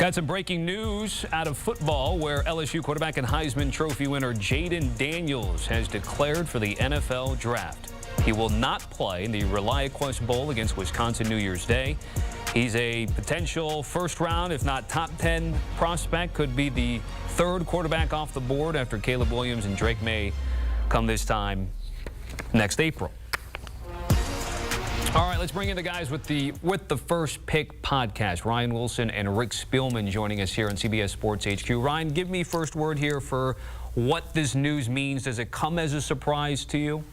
Got some breaking news out of football where LSU quarterback and Heisman Trophy winner Jayden Daniels has declared for the NFL draft. He will not play in the ReliaQuest Bowl against Wisconsin New Year's Day. He's a potential first round, if not top 10 prospect. Could be the third quarterback off the board after Caleb Williams and Drake May come this time next April. All right, let's bring in the guys with the First Pick podcast. Ryan Wilson and Rick Spielman joining us here on CBS Sports HQ. Ryan, give me first word here for what this news means. Does it come as a surprise to you?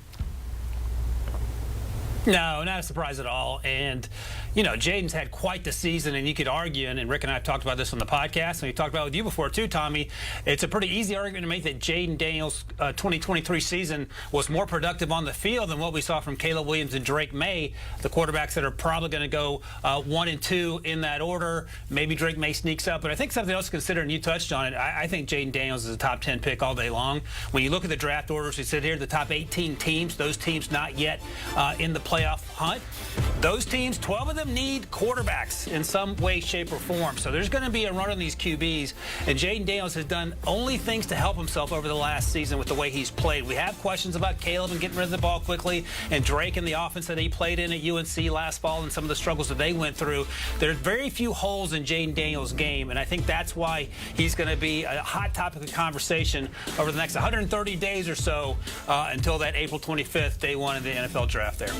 No, not a surprise at all. And, you know, Jayden's had quite the season, and you could argue, and Rick and I have talked about this on the podcast, and we talked about it with you before too, Tommy. It's a pretty easy argument to make that Jayden Daniels' 2023 season was more productive on the field than what we saw from Caleb Williams and Drake May, the quarterbacks that are probably going to go 1 and 2 in that order. Maybe Drake May sneaks up. But I think something else to consider, and you touched on it, I think Jayden Daniels is a top 10 pick all day long. When you look at the draft orders, we sit here, the top 18 teams, those teams not yet in the playoff hunt. Those teams, 12 of them need quarterbacks in some way, shape, or form. So there's going to be a run on these QBs. And Jayden Daniels has done only things to help himself over the last season with the way he's played. We have questions about Caleb and getting rid of the ball quickly, and Drake and the offense that he played in at UNC last fall and some of the struggles that they went through. There's very few holes in Jayden Daniels' game, and I think that's why he's going to be a hot topic of conversation over the next 130 days or so until that April 25th, day one of the NFL draft there.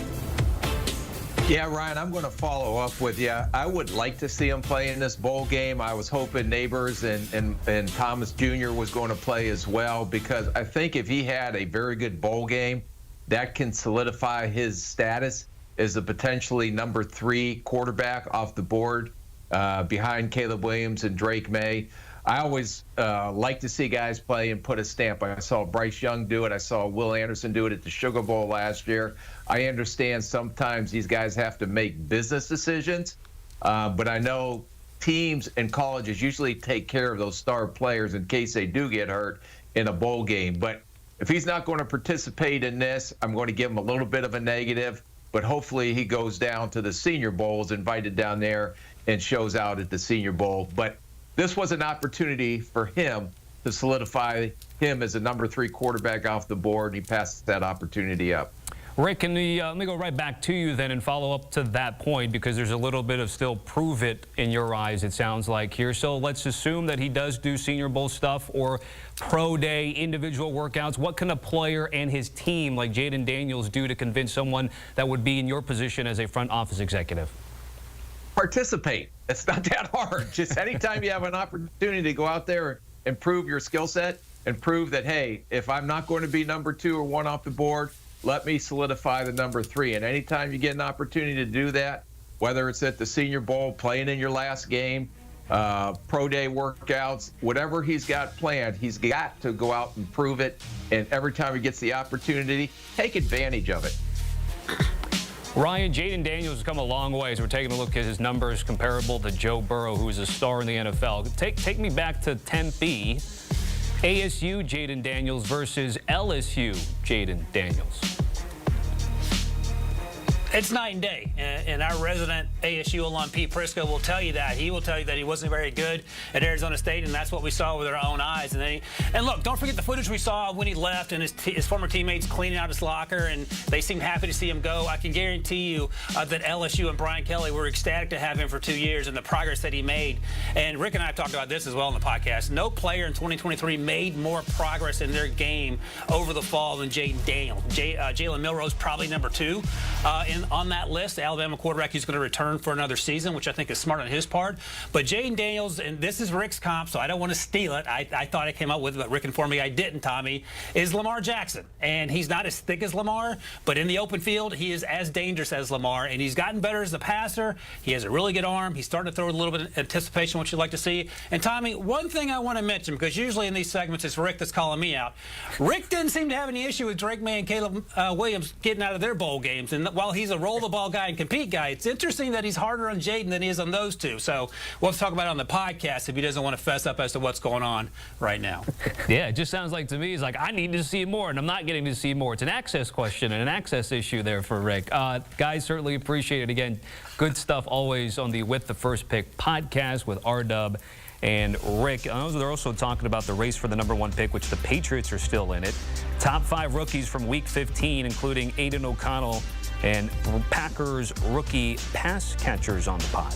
Yeah, Ryan, I'm going to follow up with you. I would like to see him play in this bowl game. I was hoping Neighbors and Thomas Jr. was going to play as well, because I think if he had a very good bowl game, that can solidify his status as a potentially number 3 quarterback off the board behind Caleb Williams and Drake May. I always like to see guys play and put a stamp. I saw Bryce Young do it. I saw Will Anderson do it at the Sugar Bowl last year. I understand sometimes these guys have to make business decisions, but I know teams and colleges usually take care of those star players in case they do get hurt in a bowl game. But if he's not going to participate in this, I'm going to give him a little bit of a negative, but hopefully he goes down to the Senior Bowl, is invited down there and shows out at the Senior Bowl. But this was an opportunity for him to solidify him as a number 3 quarterback off the board. He passed that opportunity up. Rick, let me go right back to you then and follow up to that point, because there's a little bit of still prove it in your eyes, it sounds like here. So let's assume that he does do Senior Bowl stuff or pro day, individual workouts. What can a player and his team like Jayden Daniels do to convince someone that would be in your position as a front office executive? Participate. It's not that hard. Just anytime you have an opportunity to go out there and prove your skill set and prove that, hey, if I'm not going to be number 2 or 1 off the board, let me solidify the number 3. And anytime you get an opportunity to do that, whether it's at the Senior Bowl, playing in your last game, pro day workouts, whatever he's got planned, he's got to go out and prove it. And every time he gets the opportunity, take advantage of it. Ryan, Jayden Daniels has come a long way as we're taking a look at his numbers comparable to Joe Burrow, who is a star in the NFL. Take me back to Tempe, ASU Jayden Daniels versus LSU Jayden Daniels. It's night and day, and our resident ASU alum Pete Prisco will tell you that. He will tell you that he wasn't very good at Arizona State, and that's what we saw with our own eyes. And look, don't forget the footage we saw when he left and his former teammates cleaning out his locker, and they seemed happy to see him go. I can guarantee you that LSU and Brian Kelly were ecstatic to have him for 2 years and the progress that he made. And Rick and I have talked about this as well on the podcast. No player in 2023 made more progress in their game over the fall than Jayden Daniels. Jalen Milroe's probably number 2 on that list, the Alabama quarterback who's going to return for another season, which I think is smart on his part. But Jayden Daniels, and this is Rick's comp, so I don't want to steal it. I thought I came up with it, but Rick informed me I didn't, Tommy, is Lamar Jackson. And he's not as thick as Lamar, but in the open field, he is as dangerous as Lamar, and he's gotten better as a passer. He has a really good arm. He's starting to throw a little bit of anticipation, which you'd like to see. And, Tommy, one thing I want to mention, because usually in these segments it's Rick that's calling me out. Rick didn't seem to have any issue with Drake May and Caleb Williams getting out of their bowl games. And while he's he's a roll the ball guy and compete guy. It's interesting that he's harder on Jayden than he is on those two. So we'll have to talk about it on the podcast if he doesn't want to fess up as to what's going on right now. Yeah, it just sounds like to me, he's like, I need to see more, and I'm not getting to see more. It's an access question and an access issue there for Rick. Guys, certainly appreciate it. Again, good stuff always on the With the First Pick podcast with R-Dub and Rick. They're also talking about the race for the #1 pick, which the Patriots are still in it. Top 5 rookies from Week 15, including Aiden O'Connell and Packers rookie pass catchers on the pod.